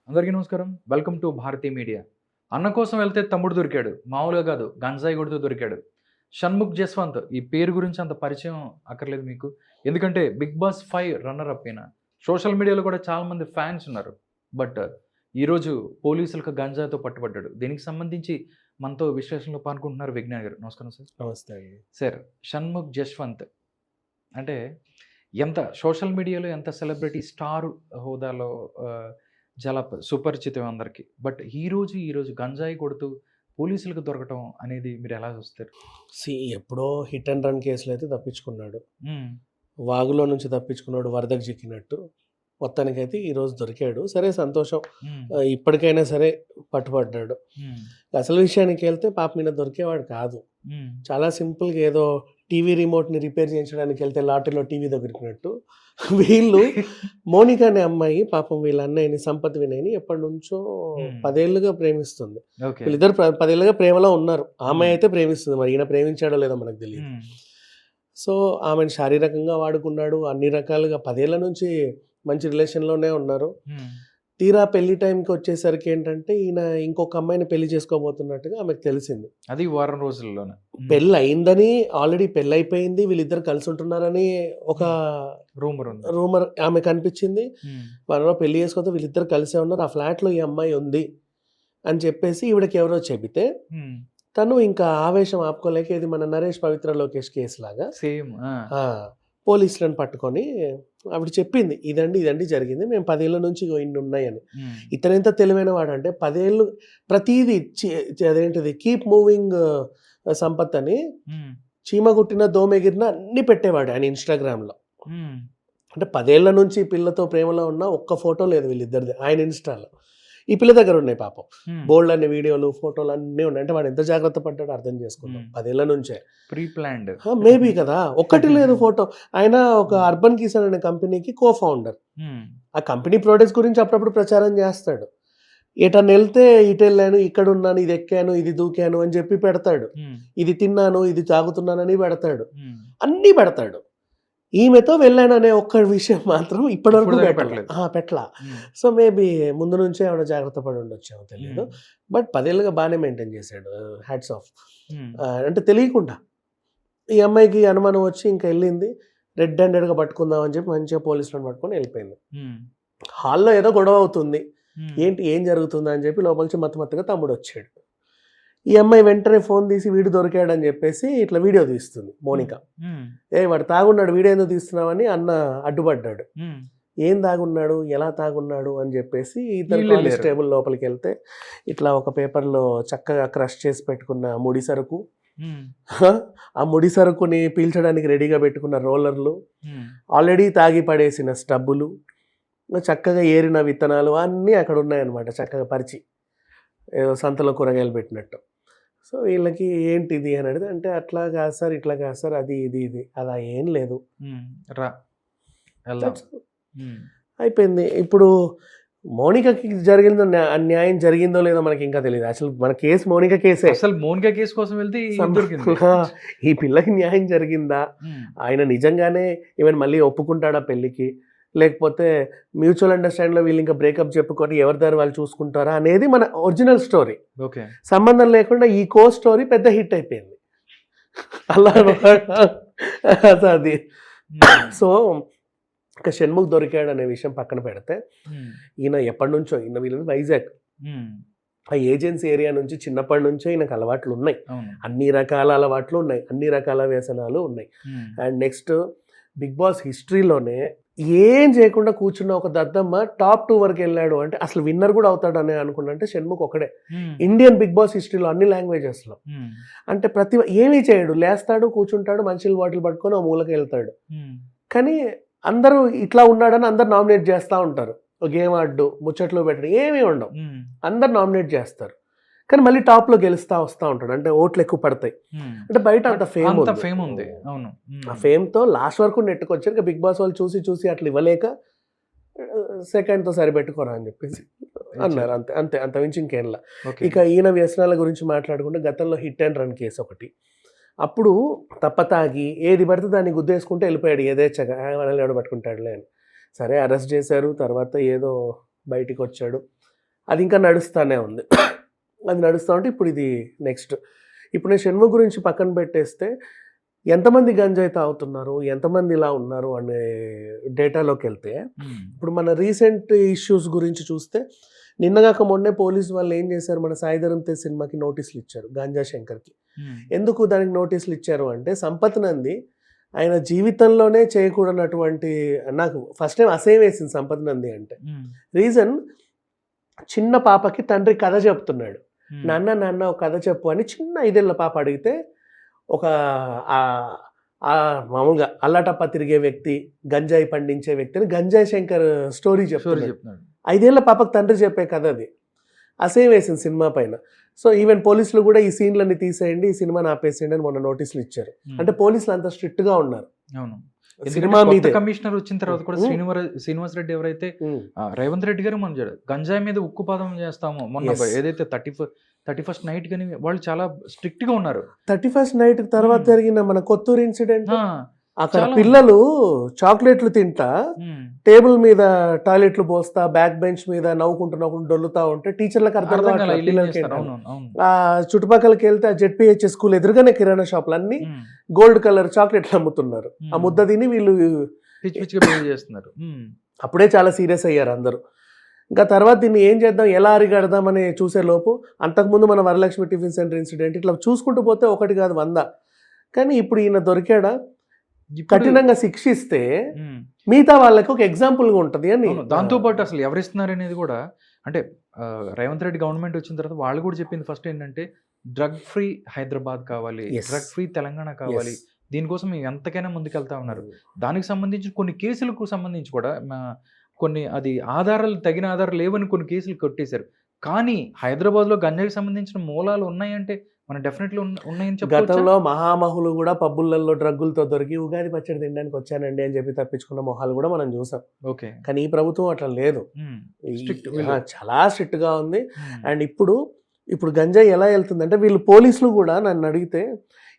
అందరికీ నమస్కారం. Welcome to Bharati media. అన్న కోసం వెళ్తే తమ్ముడు దొరికాడు. మామూలుగా కాదు, గంజాయి కొడుతూ దొరికాడు. షణ్ముఖ్ జస్వంత్ ఈ పేరు గురించి అంత పరిచయం అక్కర్లేదు మీకు. ఎందుకంటే 'బిగ్ బాస్ 5' రన్నర్ అప్ ఈయన. సోషల్ మీడియాలో కూడా చాలామంది ఫ్యాన్స్ ఉన్నారు. బట్ ఈరోజు పోలీసులకు గంజాయితో పట్టుబడ్డాడు. దీనికి సంబంధించి మనతో విశ్లేషణలో పాల్గొంటున్నారు విజ్ఞాన్ గారు. నమస్కారం సార్. నమస్తే అండి. సార్, షణ్ముఖ్ జస్వంత్ అంటే ఎంత సోషల్ మీడియాలో ఎంత సెలబ్రిటీ స్టార్ హోదాలో చాలా సుపరిచితం అందరికీ. బట్ ఈరోజు గంజాయి కొడుతూ పోలీసులకు దొరకటం అనేది మీరు ఎలా చూస్తారు? ఎప్పుడో హిట్ అండ్ రన్ కేసులో అయితే తప్పించుకున్నాడు. హ్మ్. వాగులో నుంచి తప్పించుకున్నాడు వరదకు చిక్కినట్టు. మొత్తానికైతే ఈరోజు దొరికాడు. సరే సంతోషం. హ్మ్. ఇప్పటికైనా సరే పట్టుబడ్డాడు. హ్మ్. అసలు విషయానికి వెళ్తే పాపం మీద దొరికేవాడు కాదు. హ్మ్. చాలా సింపుల్గా ఏదో టీవీ రిమోట్ని రిపేర్ చేయించడానికి వెళ్తే లాటరీలో టీవీ దొరికినట్టు వీళ్ళు మోనిక అనే అమ్మాయి పాపం వీళ్ళ అన్నయ్యని సంపత్ వినయ్ని ఎప్పటి నుంచో 10 ఏళ్ళుగా ప్రేమిస్తుంది. ఓకే. వీళ్ళిద్దరు 10 ఏళ్ళుగా ప్రేమలో ఉన్నారు. ఆ అమ్మాయి అయితే ప్రేమిస్తుంది. మరి ఈయన ప్రేమించాడో లేదో మనకు తెలియదు. హ్మ్. సో ఆమెను శారీరకంగా వాడుకున్నాడు. అన్ని రకాలుగా 10 ఏళ్ళ నుంచి మంచి రిలేషన్లోనే ఉన్నారు. హ్మ్. తీరా పెళ్లి టైంకి వచ్చేసరికి ఏంటంటే ఈయన ఇంకొక అమ్మాయిని పెళ్లి చేసుకోబోతున్నట్టుగా ఆమెకు తెలిసింది. అది వారం రోజుల్లోనే. పెళ్ళి అయిందని, ఆల్రెడీ పెళ్ళి అయిపోయింది, వీళ్ళిద్దరు కలిసి ఉంటున్నారని ఒక రూమర్ ఆమె కనిపించింది. హ్మ్. వాళ్ళలో పెళ్లి చేసుకోతే వీళ్ళిద్దరు కలిసే ఉన్నారు, ఆ ఫ్లాట్లో ఈ అమ్మాయి ఉంది అని చెప్పేసి ఈవిడకి ఎవరో చెబితే హ్మ్. తను ఇంకా ఆవేశం ఆపుకోలేక, ఇది మన నరేష్ పవిత్ర లోకేష్ కేసు లాగా సేమ్. పోలీసులను పట్టుకొని ఆవిడ చెప్పింది, ఇదండి జరిగింది, మేము 10 ఏళ్ళ నుంచి ఇన్ని ఉన్నాయని. హ్మ్. ఇతనెంత తెలివైన వాడంటే 10 ఏళ్ళు ప్రతీది అదేంటిది కీప్ మూవింగ్ సంపత్ అని హ్మ్. చీమ గుట్టిన దోమెగిరిన అన్ని పెట్టేవాడు ఆయన ఇన్స్టాగ్రామ్లో. హ్మ్. అంటే 10 ఏళ్ళ నుంచి ఈ పిల్లతో ప్రేమలో ఉన్న ఒక్క ఫోటో లేదు వీళ్ళిద్దరిది ఆయన ఇన్స్టాలో. ఈ పిల్ల దగ్గర ఉన్నాయి పాపం హ్మ్. బోల్డ్ అన్ని వీడియోలు, ఫోటోలు అన్నీ ఉన్నాయి. అంటే వాడు ఎంత జాగ్రత్త పడ్డాడో అర్థం చేసుకుందాం. 10 ఏళ్ళ నుంచే ప్రీ ప్లాన్డ్. మేబీ కదా, ఒక్కటి లేదు ఫోటో. ఆయన ఒక అర్బన్ కిసాన్ అనే కంపెనీకి కో-ఫౌండర్. ఆ కంపెనీ ప్రొడక్ట్స్ గురించి అప్పుడప్పుడు ప్రచారం చేస్తాడు. ఎటన్నా వెళ్తే ఇటు వెళ్ళాను, ఇక్కడ ఉన్నాను, ఇది ఎక్కాను, ఇది దూకాను అని చెప్పి పెడతాడు. ఇది తిన్నాను, ఇది తాగుతున్నానని పెడతాడు. అన్నీ పెడతాడు. ఈమెతో వెళ్ళాను అనే ఒక్క విషయం మాత్రం ఇప్పటివరకు పెట్టలా. సో మేబీ ముందు నుంచే ఆవిడ జాగ్రత్త పడి ఉండొచ్చామో తెలియదు. బట్ 10 ఏళ్ళుగా బాగానే మెయింటైన్ చేశాడు. Hats off. అంటే తెలియకుండా ఈ అమ్మాయికి అనుమానం వచ్చి ఇంకా వెళ్ళింది, రెడ్ హ్యాండెడ్గా పట్టుకుందాం అని చెప్పి మంచిగా పోలీసులను పట్టుకొని వెళ్ళిపోయింది. హాల్లో ఏదో గొడవ అవుతుంది, ఏం జరుగుతుందా అని చెప్పి లోపల నుంచి మత్తుగా తమ్ముడు వచ్చాడు. ఈ అమ్మాయి వెంటనే ఫోన్ తీసి వీడు దొరికాడని చెప్పేసి ఇట్లా వీడియో తీస్తుంది మోనిక. వాడు తాగున్నాడు, వీడియో ఎందుకు తీస్తున్నావని అన్న అడ్డుపడ్డాడు. ఏం తాగున్నాడు, ఎలా తాగున్నాడు అని చెప్పేసి ఇద్దరు కానిస్టేబుల్ లోపలికి వెళ్తే ఇట్లా ఒక పేపర్లో చక్కగా క్రష్ చేసి పెట్టుకున్న ముడి సరుకు, ఆ ముడి సరుకుని పీల్చడానికి రెడీగా పెట్టుకున్న రోలర్లు, ఆల్రెడీ తాగి పడేసిన స్టబ్బులు, చక్కగా ఏరిన విత్తనాలు అన్నీ అక్కడ ఉన్నాయన్నమాట, చక్కగా పరిచి ఏదో సంతలో కూరగాయలు పెట్టినట్టు. సో వీళ్ళకి ఏంటిది అని అడిగితే, అంటే అట్లా కాదు సార్, ఇట్లా కాదు సార్, అది ఇది అలా ఏం లేదు, అయిపోయింది. ఇప్పుడు మోనికకి జరిగిందో అన్యాయం జరిగిందో లేదో మనకి ఇంకా తెలియదు. అసలు మన కేసు మోనిక కేసే. అసలు మోనిక కేసు కోసం వెళ్తే ఈ పిల్లకి న్యాయం జరిగిందా, ఆయన నిజంగానే ఈవెన్ మళ్ళీ ఒప్పుకుంటాడా పెళ్ళికి, లేకపోతే మ్యూచువల్ అండర్స్టాండింగ్లో వీళ్ళు ఇంకా బ్రేకప్ చెప్పుకొని ఎవరి దారి వాళ్ళు చూసుకుంటారా అనేది మన ఒరిజినల్ స్టోరీ. ఓకే, సంబంధం లేకుండా ఈ స్టోరీ పెద్ద హిట్ అయిపోయింది అలా అది. సో ఇంకా షణ్ముఖ్ దొరికాడు అనే విషయం పక్కన పెడితే, ఈయన ఎప్పటి నుంచో వీళ్ళది వైజాగ్, ఆ ఏజెన్సీ ఏరియా నుంచి చిన్నప్పటి నుంచో ఈయనకు అలవాట్లు ఉన్నాయి, అన్ని రకాల అలవాట్లు ఉన్నాయి, అన్ని రకాల వ్యసనాలు ఉన్నాయి. అండ్ నెక్స్ట్ బిగ్ బాస్ హిస్టరీలోనే ఏం చేయకుండా కూర్చున్న ఒక దద్దమ్మ టాప్ 2 వరకు వెళ్ళాడు అంటే, అసలు విన్నర్ కూడా అవుతాడు అని అనుకున్నంటే షణ్ముఖ్ ఒకడే ఇండియన్ బిగ్ బాస్ హిస్టరీలో అన్ని లాంగ్వేజెస్లో. అంటే ఏమీ చేయడు, లేస్తాడు, కూర్చుంటాడు, మంచి బాటిల్ పట్టుకొని ఆ మూలకి వెళ్తాడు. కానీ అందరూ ఇట్లా ఉన్నాడని అందరు నామినేట్ చేస్తూ ఉంటారు. గేమ్ ఆడు, ముచ్చట్లు పెట్టడం ఏమీ ఉండవు, అందరు నామినేట్ చేస్తారు. కానీ మళ్ళీ టాప్లో గెలుస్తూ వస్తూ ఉంటాడు, అంటే ఓట్లు ఎక్కువ పడతాయి. అంటే బయట అంత ఫేమ్ ఉంది. అవును, ఆ ఫేమ్తో లాస్ట్ వరకు నెట్టుకొచ్చారు. ఇంకా బిగ్ బాస్ వాళ్ళు చూసి అట్లా ఇవ్వలేక సెకండ్తో సరిపెట్టుకోరా అని చెప్పేసి అన్నారు. అంత మించి ఇంకేంలా. ఇక ఈయన వ్యసనాల గురించి మాట్లాడుకుంటే, గతంలో హిట్ అండ్ రన్ కేసు ఒకటి, అప్పుడు తప్పతాగి ఏది పడితే దాన్ని గుద్దేసుకుంటే వెళ్ళిపోయాడు యథేచ్ఛగా, మనల్ని ఎవడు పట్టుకుంటాడులే అని. సరే అరెస్ట్ చేశారు, తర్వాత ఏదో బయటికి వచ్చాడు. అది ఇంకా నడుస్తూనే ఉంది. అది నడుస్తూ ఉంటే ఇప్పుడు ఇది నెక్స్ట్. ఇప్పుడు నేను షణ్ముఖ్ గురించి పక్కన పెట్టేస్తే ఎంతమంది గంజాయి తాగుతున్నారు, ఎంతమంది ఇలా ఉన్నారు అనే డేటాలోకి వెళ్తే ఇప్పుడు మన రీసెంట్ ఇష్యూస్ గురించి చూస్తే నిన్నగాక మొన్నే పోలీసు వాళ్ళు ఏం చేశారు, మన సాయిధరం తేజ్ సినిమాకి నోటీసులు ఇచ్చారు గాంజా శంకర్కి. ఎందుకు దానికి నోటీసులు ఇచ్చారు అంటే సంపత్ నంది ఆయన జీవితంలోనే చేయకూడనటువంటి, నాకు ఫస్ట్ టైం అసహ్యం వేసింది సంపత్ నంది అంటే. రీజన్, చిన్న పాపకి తండ్రి కథ చెప్తున్నాడు, నాన్న ఒక కథ చెప్పు అని చిన్న 5 ఏళ్ల పాప అడిగితే ఒక మామూలుగా అల్లాటప్ప తిరిగే వ్యక్తి, గంజాయి పండించే వ్యక్తిని గంజాయి శంకర్ స్టోరీ చెప్తున్నాడు. 5 ఏళ్ల పాపకు తండ్రి చెప్పే కథ అది. అసహ్యం వేసింది సినిమా పైన. సో ఈవెన్ పోలీసులు కూడా ఈ సీన్లన్నీ తీసేయండి, ఈ సినిమాని ఆపేసేయండి అని మొన్న నోటీసులు ఇచ్చారు. అంటే పోలీసులు అంత స్ట్రిక్ట్ గా ఉన్నారు. సినిమా మీద కమిషనర్ వచ్చిన తర్వాత కూడా శ్రీనివాస్ రెడ్డి ఎవరైతే రేవంత్ రెడ్డి గారు మన గంజాయి మీద ఉక్కుపాదం చేస్తాము మొన్న ఏదైతే 31st నైట్ కానీ వాళ్ళు చాలా స్ట్రిక్ట్ గా ఉన్నారు. 31st నైట్ తర్వాత జరిగిన మన కొత్తూరు ఇన్సిడెంట్, అక్కడ పిల్లలు చాక్లెట్లు తింటా టేబుల్ మీద టాయిలెట్లు పోస్తా బ్యాక్ బెంచ్ మీద నవ్వుకుంటూ డొల్లుతా ఉంటే టీచర్లకు అర్థం ఆ చుట్టుపక్కలకి వెళ్తే ఆ జెడ్పీహెచ్ స్కూల్ ఎదురుగానే కిరాణా షాపులు అన్ని గోల్డ్ కలర్ చాక్లెట్లు అమ్ముతున్నారు. ఆ ముద్ద తిని వీళ్ళు చేస్తున్నారు. అప్పుడే చాలా సీరియస్ అయ్యారు అందరూ. ఇంకా తర్వాత దీన్ని ఏం చేద్దాం, ఎలా అరిగడదామని చూసే లోపు అంతకుముందు మన వరలక్ష్మి టిఫిన్ సెంటర్ ఇన్సిడెంట్, ఇట్లా చూసుకుంటూ పోతే 1 కాదు 100. కానీ ఇప్పుడు ఈయన దొరికాడా, కఠినంగా శిక్షిస్తే మిగతా వాళ్ళకి ఒక ఎగ్జాంపుల్ గా ఉంటది అని. దాంతో పాటు అసలు ఎవరిస్తున్నారు అనేది కూడా, అంటే రేవంత్ రెడ్డి గవర్నమెంట్ వచ్చిన తర్వాత వాళ్ళు కూడా చెప్పింది ఫస్ట్ ఏంటంటే డ్రగ్ ఫ్రీ హైదరాబాద్ కావాలి, డ్రగ్ ఫ్రీ తెలంగాణ కావాలి, దీనికోసం మేము ఎంతకైనా ముందుకెళ్తా ఉన్నారు. దానికి సంబంధించి కొన్ని కేసులకు సంబంధించి కూడా కొన్ని అది తగిన ఆధారాలు లేవని కొన్ని కేసులు కొట్టేశారు. కానీ హైదరాబాద్ లో గంజాయికి సంబంధించిన మూలాలు ఉన్నాయంటే మనం డెఫినెట్లీ ఉన్నాయని చెప్పి. గతంలో మహామహులు కూడా పబ్బులలో డ్రగ్గులతో దొరికి ఉగాది పచ్చడి తినడానికి వచ్చానండి అని చెప్పి తప్పించుకున్న మొహాలు కూడా మనం చూసాం. ఓకే, కానీ ఈ ప్రభుత్వం అట్లా లేదు, చాలా స్ట్రిక్ట్ గా ఉంది. అండ్ ఇప్పుడు గంజాయి ఎలా వెళ్తుందంటే, వీళ్ళు పోలీసులు కూడా నన్ను అడిగితే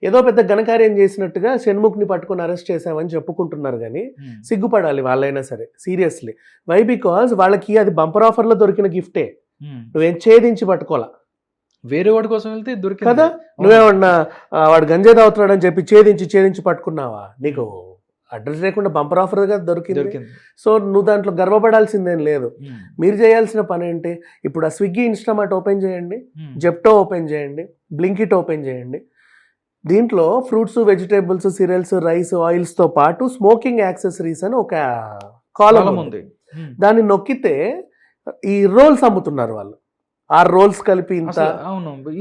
ఏదో పెద్ద ఘనకార్యం చేసినట్టుగా షణ్ముఖ్ని పట్టుకొని అరెస్ట్ చేశామని చెప్పుకుంటున్నారు. కానీ సిగ్గుపడాలి వాళ్ళైనా సరే, సీరియస్లీ. వై? బికాజ్ వాళ్ళకి అది బంపర్ ఆఫర్ లో దొరికిన గిఫ్టే, నువ్వేం ఛేదించి పట్టుకోవాలా, వేరే వాడి కోసం వెళ్తే దొరికింది కదా. నువ్వేమన్నా వాడు గంజాయి తాగుతున్నాడు అని చెప్పి ఛేదించి పట్టుకున్నావా? నీకు అడ్రస్ లేకుండా బంపర్ ఆఫర్ గా దొరికింది. సో నువ్వు దాంట్లో గర్వపడాల్సిందేం లేదు. మీరు చేయాల్సిన పని ఏంటి, ఇప్పుడు ఆ స్విగ్గీ ఇన్స్టామార్ట్ ఓపెన్ చేయండి, జెప్టో ఓపెన్ చేయండి, బ్లింకిట్ ఓపెన్ చేయండి. దీంట్లో fruits, vegetables, cereals, rice, oils తో పాటు స్మోకింగ్ యాక్సెసరీస్ అని ఒక కాలం ఉంది. దాన్ని నొక్కితే ఈ రోల్స్ అమ్ముతున్నారు వాళ్ళు. 6 రోల్స్ కలిపి ఇంత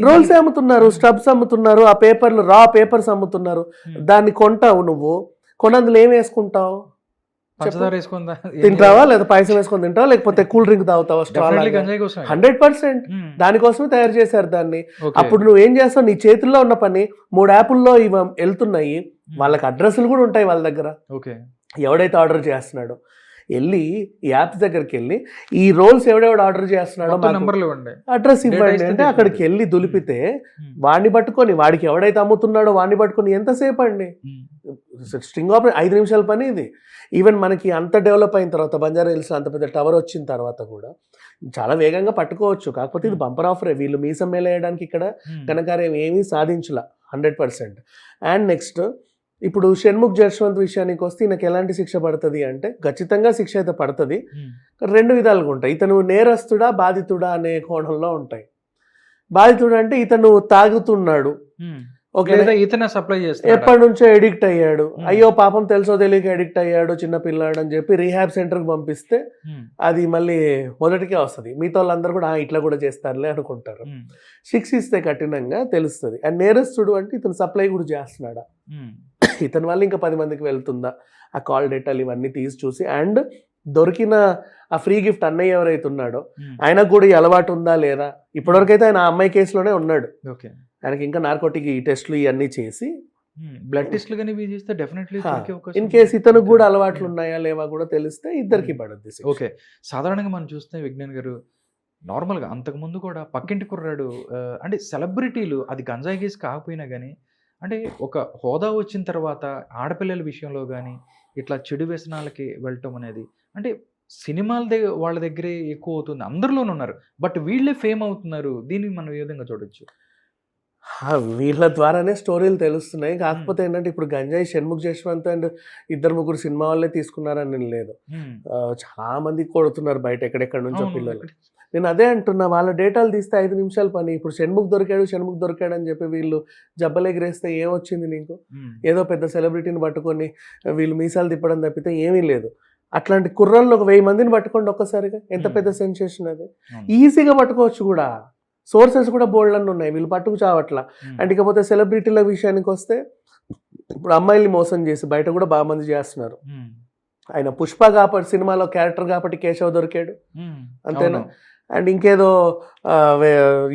రోల్స్ అమ్ముతున్నారు, స్టబ్స్ అమ్ముతున్నారు, ఆ పేపర్లు రా పేపర్స్ అమ్ముతున్నారు. దాన్ని కొంటావు, నువ్వు కొనందులో ఏం వేసుకుంటావు? తింటావా, లేదా పాయసం వేసుకొని తింటావా, లేకపోతే కూల్ డ్రింక్ తాగుతావా? 100% దానికోసమే తయారు చేశారు దాన్ని. అప్పుడు నువ్వేం చేస్తావు, నీ చేతుల్లో ఉన్న పని 3 యాప్ల్లో ఇవి వెళ్తున్నాయి, వాళ్ళకి అడ్రస్లు కూడా ఉంటాయి వాళ్ళ దగ్గర. ఎవడైతే ఆర్డర్ చేస్తున్నాడో వెళ్ళి ఈ యాప్స్ దగ్గరికి వెళ్ళి ఈ రోల్స్ ఎవడెవడు ఆర్డర్ చేస్తున్నాడో అడ్రస్ ఇవ్వండి అంటే అక్కడికి వెళ్ళి దులిపితే వాడిని పట్టుకొని, వాడికి ఎవడైతే అమ్ముతున్నాడో వాడిని పట్టుకొని ఎంతసేపు అండి, స్ట్రింగ్ ఆపరేషన్ 5 నిమిషాల పని ఇది. ఈవెన్ మనకి అంత డెవలప్ అయిన తర్వాత, బంజారా హిల్స్ అంత పెద్ద టవర్ వచ్చిన తర్వాత కూడా చాలా వేగంగా పట్టుకోవచ్చు. కాకపోతే ఇది బంపర్ ఆఫరే, వీళ్ళు మీసం మేలేయడానికి ఇక్కడ ఘనకార్యం ఏమీ సాధించలా 100%. అండ్ నెక్స్ట్, ఇప్పుడు షణ్ముఖ్ జశ్వంత్ విషయానికి వస్తే ఈయనకి ఎలాంటి శిక్ష పడుతుంది అంటే, ఖచ్చితంగా శిక్ష అయితే పడుతుంది. 2 విధాలుగా ఉంటాయి. ఇతను నేరస్తుడా బాధితుడా అనే కోణంలో ఉంటాయి. బాధితుడు అంటే ఇతను తాగుతున్నాడు, సప్లై చేస్తాడు, ఎప్పటి నుంచో ఎడిక్ట్ అయ్యాడు, అయ్యో పాపం తెలుసో తెలియక ఎడిక్ట్ అయ్యాడు చిన్న పిల్లాడు అని చెప్పి రీహాబ్ సెంటర్కి పంపిస్తే అది మళ్ళీ మొదటికే వస్తుంది. మిగతా వాళ్ళందరూ కూడా ఇట్లా కూడా చేస్తారులే అనుకుంటారు. శిక్షిస్తే కఠినంగా తెలుస్తుంది. అండ్ నేరస్తుడు అంటే ఇతను సప్లై కూడా చేస్తున్నాడా, ఇతని వల్ల ఇంకా 10 మందికి వెళ్తుందా, ఆ కాల్ డేటాలు ఇవన్నీ తీసి చూసి, అండ్ దొరికిన ఆ ఫ్రీ గిఫ్ట్ అన్నయ్య ఎవరైతే ఉన్నాడో ఆయనకు కూడా ఈ అలవాటు ఉందా లేదా. ఇప్పటివరకైతే ఆయన ఆ అమ్మాయి కేసులోనే ఉన్నాడు, ఆయనకి ఇంకా నార్కోటిక్ ఈ టెస్ట్లు ఇవన్నీ చేసి బ్లడ్ టెస్ట్లు కానీ చేస్తే డెఫినెట్లీ ఇన్ కేసు ఇతనికి కూడా అలవాట్లు ఉన్నాయా లేవా కూడా తెలిస్తే ఇద్దరికి పడుద్ది. ఓకే, సాధారణంగా మనం చూస్తే విజ్ఞాన్ గారు నార్మల్గా అంతకుముందు కూడా పక్కింటి కుర్రాడు అంటే సెలబ్రిటీలు, అది గంజాయి కేసు కాకపోయినా కానీ, అంటే ఒక హోదా వచ్చిన తర్వాత ఆడపిల్లల విషయంలో కానీ ఇట్లా చెడు వ్యసనాలకి వెళ్ళటం అనేది, అంటే సినిమాల వాళ్ళ దగ్గరే ఎక్కువ అవుతుంది, అందరిలోనూ ఉన్నారు, బట్ వీళ్ళే ఫేమ్ అవుతున్నారు. దీన్ని మనం ఏ విధంగా చూడొచ్చు? వీళ్ళ ద్వారానే స్టోరీలు తెలుస్తున్నాయి. కాకపోతే ఏంటంటే ఇప్పుడు గంజాయి షణ్ముఖ్ జశ్వంత్ అండ్ ఇద్దరు ముగ్గురు సినిమా వాళ్ళే తీసుకున్నారని లేదు. చాలా మంది కొడుతున్నారు బయట ఎక్కడెక్కడ నుంచో పిల్లలు. నేను అదే అంటున్నా, వాళ్ళ డేటాలు తీస్తే 5 నిమిషాల పని. ఇప్పుడు షణ్ముఖ్ దొరికాడు అని చెప్పి వీళ్ళు జబ్బలేగిరేస్తే ఏమొచ్చింది నీకు? ఏదో పెద్ద సెలబ్రిటీని పట్టుకొని వీళ్ళు మీసాలు తిప్పడం తప్పితే ఏమీ లేదు. అట్లాంటి కుర్రల్లో ఒక 1000 మందిని పట్టుకోండి ఒక్కసారిగా, ఎంత పెద్ద సెన్సేషన్ అది. ఈజీగా పట్టుకోవచ్చు కూడా, సోర్సెస్ కూడా బోల్డ్ ఉన్నాయి, వీళ్ళు పట్టుకు చావట్లా. అండ్ ఇకపోతే సెలబ్రిటీల విషయానికి వస్తే ఇప్పుడు అమ్మాయిల్ని మోసం చేసి బయట కూడా బాగా మంది చేస్తున్నారు. ఆయన పుష్ప కాబట్టి సినిమాలో క్యారెక్టర్ కాబట్టి కేశవ్ దొరికాడు, అంతేనా? అండ్ ఇంకేదో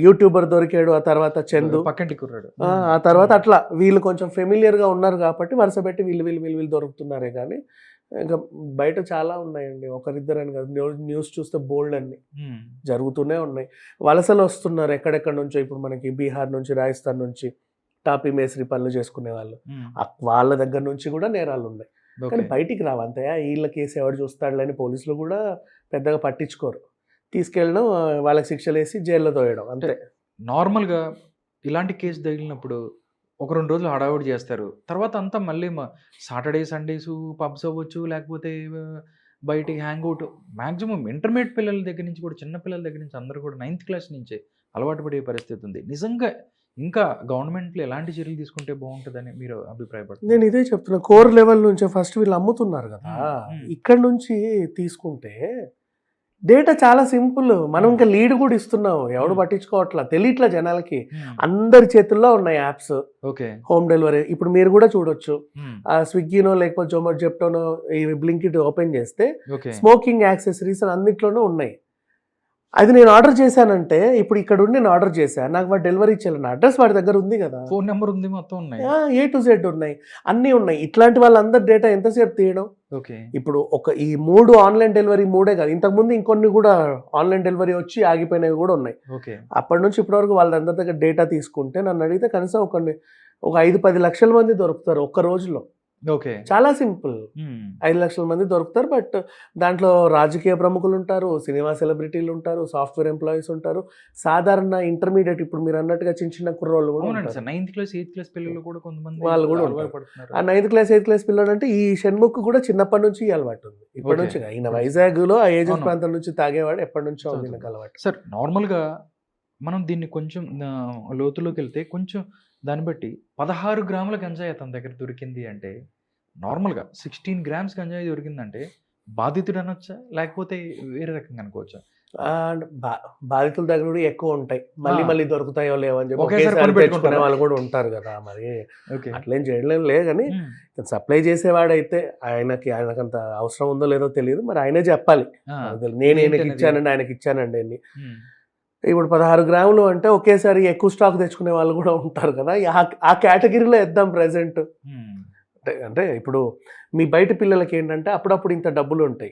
యూట్యూబర్ దొరికాడు, ఆ తర్వాత చందు పక్కంటి కుర్రాడు, ఆ తర్వాత అట్లా వీళ్ళు కొంచెం ఫెమిలియర్ గా ఉన్నారు కాబట్టి వరుస పెట్టి వీళ్ళు దొరుకుతున్నారే. కానీ ఇంకా బయట చాలా ఉన్నాయండి, ఒకరిద్దరని కాదు. న్యూస్ చూస్తే బోల్డ్ అన్ని జరుగుతూనే ఉన్నాయి. వలసలు వస్తున్నారు ఎక్కడెక్కడ నుంచో. ఇప్పుడు మనకి బీహార్ నుంచి, రాజస్థాన్ నుంచి టాపీ మేస్త్రి పనులు చేసుకునే వాళ్ళు, వాళ్ళ దగ్గర నుంచి కూడా నేరాలు ఉన్నాయి. కానీ బయటికి రావంతయా, వీళ్ళ కేసు ఎవరు చూస్తాడులని పోలీసులు కూడా పెద్దగా పట్టించుకోరు. తీసుకెళ్ళడం, వాళ్ళకి శిక్షలు వేసి జైల్లో తోయడం అంతే. నార్మల్గా ఇలాంటి కేసు తగిలినప్పుడు 1-2 రోజులు హడావుడి చేస్తారు, తర్వాత అంతా మళ్ళీ సాటర్డే సండేస్ పబ్స్ అవ్వచ్చు, లేకపోతే బయటికి హ్యాంగ్ అవుట్. మ్యాక్సిమం ఇంటర్మీడియట్ పిల్లల దగ్గర నుంచి కూడా, చిన్న పిల్లల దగ్గర నుంచి అందరూ కూడా 9th క్లాస్ నుంచే అలవాటు పడే పరిస్థితి ఉంది. నిజంగా ఇంకా గవర్నమెంట్లో ఎలాంటి చర్యలు తీసుకుంటే బాగుంటుందని మీరు అభిప్రాయపడుతున్నారు? నేను ఇదే చెప్తున్నా, కోర్ లెవెల్ నుంచే ఫస్ట్ వీళ్ళు అమ్ముతున్నారు కదా, ఇక్కడ నుంచి తీసుకుంటే డేటా చాలా సింపుల్. మనం ఇంకా లీడ్ కూడా ఇస్తున్నాం, ఎవడు పట్టించుకోవట్లా, తెలియట్లా జనాలకి. అందరి చేతుల్లో ఉన్నాయి యాప్స్, హోమ్ డెలివరీ. ఇప్పుడు మీరు కూడా చూడొచ్చు, స్విగ్గీనో లేకపోతే జెప్టోనో ఈ బ్లింకిట్ ఓపెన్ చేస్తే స్మోకింగ్ యాక్సెసరీస్ అన్నిట్లోనూ ఉన్నాయి. అది నేను ఆర్డర్ చేశానంటే, ఇప్పుడు ఇక్కడ ఉండి నేను ఆర్డర్ చేశాను, నాకు వాడు డెలివరీ ఇచ్చేయాలి, నా అడ్రస్ వాడి దగ్గర ఉంది కదా, ఫోన్ నెంబర్ ఉంది, మొత్తం ఉన్నాయి, A to Z ఉన్నాయి, అన్నీ ఉన్నాయి. ఇట్లాంటి వాళ్ళందరి డేటా ఎంతసేపు తీయడం? ఇప్పుడు ఈ 3 ఆన్లైన్ డెలివరీ 3 కాదు, ఇంతకుముందు ఇంకొన్ని కూడా ఆన్లైన్ డెలివరీ వచ్చి ఆగిపోయినవి కూడా ఉన్నాయి. అప్పటి నుంచి ఇప్పటి వరకు వాళ్ళందరి దగ్గర డేటా తీసుకుంటే నన్ను అడిగితే కనీసం ఒక 5-10 లక్షల మంది దొరుకుతారు ఒక్క రోజులో. చాలా సింపుల్, 5 లక్షల మంది దొరుకుతారు. బట్ దాంట్లో రాజకీయ ప్రముఖులు ఉంటారు, సినిమా సెలబ్రిటీలు ఉంటారు, సాఫ్ట్వేర్ ఎంప్లాయీస్ ఉంటారు, సాధారణ ఇంటర్మీడియట్ ఇప్పుడు మీరు అన్నట్టుగా చిన్న కుర్రోళ్ళు కూడా ఉంటారు. 9th క్లాస్ 8th క్లాస్ పిల్లలు కూడా కొంతమంది వాళ్ళు కూడా ఉంటారు. ఆ 9th క్లాస్ 8th క్లాస్ పిల్లలు అంటే ఈ షణ్ముఖ్ కూడా చిన్నప్పటి నుంచి అలవాటు ఉంది. ఇప్పటి నుంచి ఈయన వైజాగ్ లో ఆ ఏజెన్స్ ప్రాంతం నుంచి తాగేవాడు, ఎప్పటి నుంచో ఉంది అలవాటు. సార్, నార్మల్ గా మనం దీన్ని కొంచెం లోతులోకి వెళ్తే కొంచెం దాన్ని బట్టి 16 గ్రాముల గంజాయి అతని దగ్గర దొరికింది అంటే, నార్మల్గా 16 గ్రామ్స్ గంజాయి దొరికిందంటే బాధితుడు అనొచ్చా, లేకపోతే వేరే రకంగా అనుకోవచ్చా? బాధితుల దగ్గర కూడా ఎక్కువ ఉంటాయి, మళ్ళీ దొరుకుతాయో లేవో అని చెప్పి పెట్టుకునే వాళ్ళు కూడా ఉంటారు కదా. మరి అట్లేం చేయడం లేదు, కానీ సప్లై చేసేవాడైతే ఆయనకంత అవసరం ఉందో లేదో తెలియదు, మరి ఆయనే చెప్పాలి. నేను ఆయనకి ఇచ్చానండి అని. ఇప్పుడు 16 గ్రాములు అంటే ఒకేసారి ఎక్కువ స్టాక్ తెచ్చుకునే వాళ్ళు కూడా ఉంటారు కదా, ఆ కేటగిరీలో వేద్దాం ప్రెసెంట్. అంటే ఇప్పుడు మీ బయట పిల్లలకి ఏంటంటే అప్పుడప్పుడు ఇంత డబ్బులు ఉంటాయి,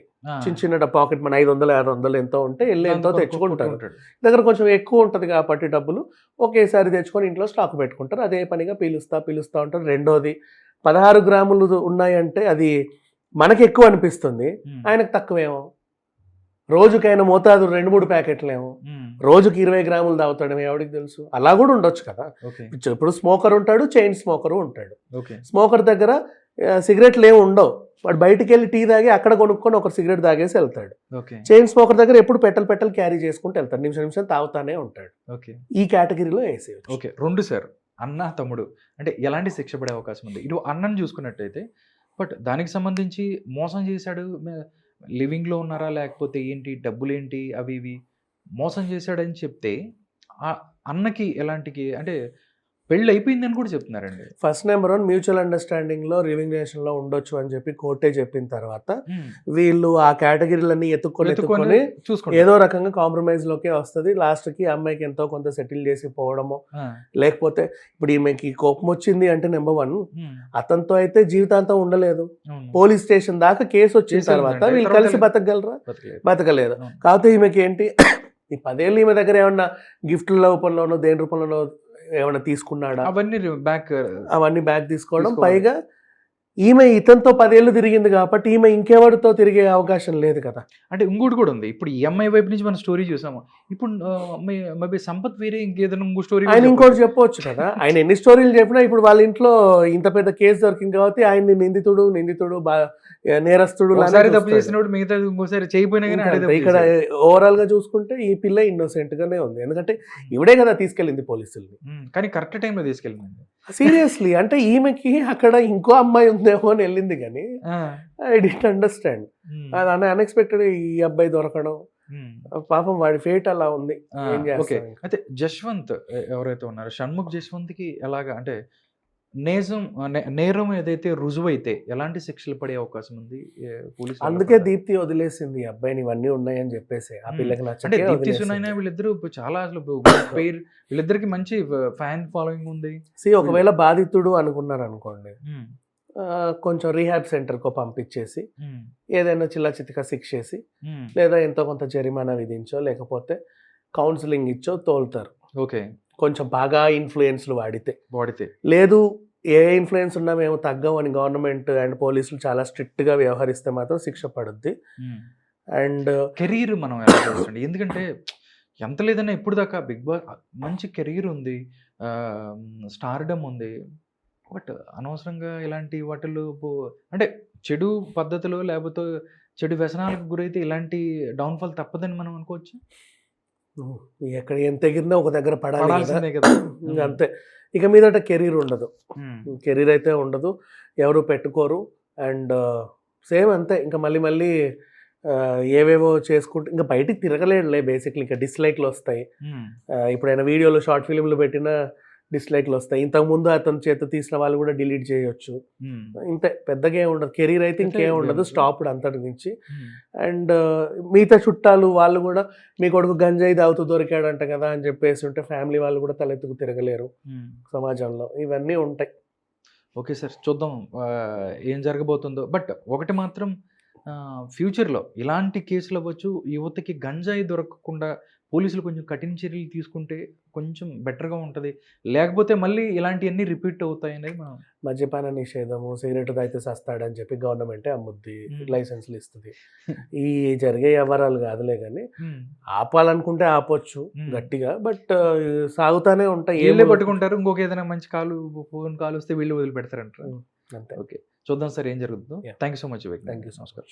చిన్న పాకెట్ మన 500-600 ఎంతో ఉంటే వెళ్ళి ఎంతో తెచ్చుకుంటారు. దగ్గర కొంచెం ఎక్కువ ఉంటుంది కాబట్టి డబ్బులు ఒకేసారి తెచ్చుకొని ఇంట్లో స్టాక్ పెట్టుకుంటారు, అదే పనిగా పీలుస్తూ ఉంటారు. రెండోది, 16 గ్రాములు ఉన్నాయంటే అది మనకి ఎక్కువ అనిపిస్తుంది, ఆయనకు తక్కువేమో. రోజుకైనా మోతాదు 2-3 ప్యాకెట్లేమో, రోజుకి 20 గ్రాములు తాగుతాడేమో, ఎవరికి తెలుసు. అలా కూడా ఉండొచ్చు కదా. ఇప్పుడు స్మోకర్ ఉంటాడు, చైన్ స్మోకర్ ఉంటాడు. స్మోకర్ దగ్గర సిగరెట్లు ఏమి ఉండవు, వాడు బయటికి వెళ్ళి టీ తాగి అక్కడ కొనుక్కొని ఒక సిగరెట్ తాగేసి వెళ్తాడు. చైన్ స్మోకర్ దగ్గర ఎప్పుడు పెట్టలు క్యారీ చేసుకుంటూ వెళ్తాడు, నిమిషం తాగుతానే ఉంటాడు. ఈ కేటగిరీలో వేసేయచ్చు. ఓకే, 2 సార్, అన్న తమ్ముడు అంటే ఎలాంటి శిక్ష పడే అవకాశం ఉంది? ఇటు అన్నను చూసుకున్నట్టయితే, బట్ దానికి సంబంధించి మోసం చేశాడు, లివింగ్లో ఉన్నారా లేకపోతే ఏంటి, డబ్బులు ఏంటి, అవి ఇవి మోసం చేశాడని చెప్తే అన్నకి ఎలాంటి అంటే పెళ్ళి అయిపోయిందని కూడా చెప్తున్నారండి. ఫస్ట్ నెంబర్ 1 మ్యూచువల్ అండర్స్టాండింగ్ లో లివింగ్ రిలేషన్ లో ఉండొచ్చు అని చెప్పి కోర్టే చెప్పిన తర్వాత వీళ్ళు ఆ కేటగిరీలన్నీ ఎత్తుకొని ఏదో రకంగా కాంప్రమైజ్ లోకే వస్తుంది. లాస్ట్ కి అమ్మాయికి ఎంతో కొంత సెటిల్ చేసి పోవడము, లేకపోతే ఇప్పుడు ఈమెకి కోపం వచ్చింది అంటే నెంబర్ 1 అతనితో అయితే జీవితాంతం ఉండలేదు, పోలీస్ స్టేషన్ దాకా కేసు వచ్చిన తర్వాత వీళ్ళు కలిసి బతకగలరా? బతకలేదు. కాకపోతే ఈమెకి ఏంటి, ఈ 10 ఏళ్ళు ఈమె దగ్గర ఏమన్నా గిఫ్ట్ల రూపంలోనో దేని రూపంలోనో ఏమైనా తీసుకున్నాడా, అవన్నీ బ్యాక్ తీసుకోవడం. పైగా ఈమె ఇతనితో 10 ఏళ్ళు తిరిగింది కాబట్టి ఈమె ఇంకెవరితో తిరిగే అవకాశం లేదు కదా. అంటే ఇంకోటి కూడా ఉంది. ఇప్పుడు ఈ అమ్మాయి వైపు నుంచి మనం స్టోరీ చూసాము. ఇప్పుడు మేబీ సంపత్ వేరే ఇంకేదైనా ఇంకో స్టోరీ ఆయన ఇంకోటి చెప్పవచ్చు కదా. ఆయన ఎన్ని స్టోరీలు చెప్పినా ఇప్పుడు వాళ్ళ ఇంట్లో ఇంత పెద్ద కేసు దొరికింది కాబట్టి ఆయన్ని నిందితుడు నేరస్తుడు ఒకసారి తప్పు చేసినప్పుడు మిగతా ఇంకోసారి చేయకపోయినా కానీ అదే తప్పు ఇక్కడ చేశాడు. ఓవరాల్ గా చూసుకుంటే ఈ పిల్ల ఇన్నోసెంట్ గానే ఉంది. ఎందుకంటే ఇవిడే కదా తీసుకెళ్ళింది పోలీసుల్ని. కానీ కరెక్ట్ టైంలో తీసుకెళ్ళింది. సీరియస్లీ అంటే ఈమెకి అక్కడ ఇంకో అమ్మాయి ఉందేమో అని వెళ్ళింది కానీ ఐ డిడ్ అండర్స్టాండ్. అది అన్ఎక్స్పెక్టెడ్ ఈ అబ్బాయి దొరకడం, పాపం వాడి ఫేట్ అలా ఉంది. ఏం ఓకే. చేస్తాం. అయితే జశ్వంత్ ఎవరైతే ఉన్నారో షణ్ముఖ్ జశ్వంత్ కి ఎలాగా అంటే నేరం ఏదైతే రుజువైతే ఎలాంటి శిక్షలు పడే అవకాశం ఉంది పోలీసు అందుకే దీప్తి వదిలేసింది ఈ అబ్బాయిని, ఇవన్నీ ఉన్నాయని చెప్పేసి. ఆ పిల్లకి అంటే నచ్చకే దీప్తి వదిలేసింది. సునైనా వీళ్ళిద్దరు చాలా అసలు పేరు, వీళ్ళిద్దరికి మంచి ఫ్యాన్ ఫాలోయింగ్ ఉంది. ఒకవేళ బాధితుడు అనుకున్నారు అనుకోండి, కొంచెం రీహాబ్ సెంటర్కో పంపించేసి ఏదైనా చిల్ల చితిక శిక్షేసి లేదా ఎంతో కొంత జరిమానా విధించో లేకపోతే కౌన్సిలింగ్ ఇచ్చో తోలుతారు. ఓకే. కొంచెం బాగా ఇన్ఫ్లుయెన్స్లు వాడితే. లేదు ఏ ఇన్ఫ్లుయెన్స్ ఉన్నా మేము తగ్గం అని గవర్నమెంట్ అండ్ పోలీసులు చాలా స్ట్రిక్ట్ గా వ్యవహరిస్తే మాత్రం శిక్ష పడుద్ది. అండ్ కెరీర్ మనం ఎలా చూడండి, ఎందుకంటే ఎంత లేదన్నా ఇప్పుడు దాకా బిగ్ బాస్ మంచి కెరీర్ ఉంది, స్టార్డమ్ ఉంది. బట్ అనవసరంగా ఇలాంటి వాటిలో అంటే చెడు పద్ధతులు లేకపోతే చెడు వ్యసనాలకు గురైతే ఇలాంటి డౌన్ఫాల్ తప్పదని మనం అనుకోవచ్చు. ఎక్కడ ఎంత ఎగిరినా ఒక దగ్గర పడాలి పడాల్సిందే కదా. ఇంకా అంతే. ఇక మీదట కెరీర్ ఉండదు, కెరీర్ అయితే ఉండదు, ఎవరు పెట్టుకోరు. అండ్ సేమ్ అంతే, ఇంకా మళ్ళీ ఏవేవో చేసుకుంటూ ఇంకా బయటికి తిరగలేడులే బేసిక్లీ. ఇంకా డిస్లైక్లు వస్తాయి. ఇప్పుడు ఆయన వీడియోలు షార్ట్ ఫిలింలు పెట్టిన డిస్లైక్లు వస్తాయి. ఇంతకుముందు అతని చేత తీసిన వాళ్ళు కూడా డిలీట్ చేయొచ్చు. ఇంతే, పెద్దగా ఏం ఉండదు. కెరీర్ అయితే ఇంకేం ఉండదు, స్టాప్డ్ అంతటి నుంచి. అండ్ మిగతా చుట్టాలు వాళ్ళు కూడా మీ కొడుకు గంజాయి తాగుతూ దొరికాడంట కదా అని చెప్పేసి ఉంటే ఫ్యామిలీ వాళ్ళు కూడా తలెత్తుకు తిరగలేరు సమాజంలో. ఇవన్నీ ఉంటాయి. ఓకే సార్, చూద్దాం ఏం జరగబోతుందో. బట్ ఒకటి మాత్రం, ఫ్యూచర్లో ఇలాంటి కేసులు అవ్వచ్చు, యువతకి గంజాయి దొరకకుండా పోలీసులు కొంచెం కఠిన చర్యలు తీసుకుంటే కొంచెం బెటర్గా ఉంటుంది. లేకపోతే మళ్ళీ ఇలాంటివన్నీ రిపీట్ అవుతాయి అనేది మనం. మద్యపాన నిషేధము, సిగరెట్ తాగితే సస్తాడని చెప్పి గవర్నమెంటే అమ్ముద్ది, లైసెన్స్లు ఇస్తుంది. ఈ జరిగే వ్యవహారాలు కాదులే కానీ ఆపాలనుకుంటే ఆపొచ్చు గట్టిగా. బట్ సాగుతానే ఉంటాయి. వీళ్ళే పట్టుకుంటారు, ఇంకొక ఏదైనా మంచి ఫోన్ కాల్ వస్తే వీళ్ళు వదిలిపెడతారంటారు. అంతే. ఓకే, చూద్దాం సార్ ఏం జరుగుతుందో. Thank you so much. Thank you. నమస్కారం.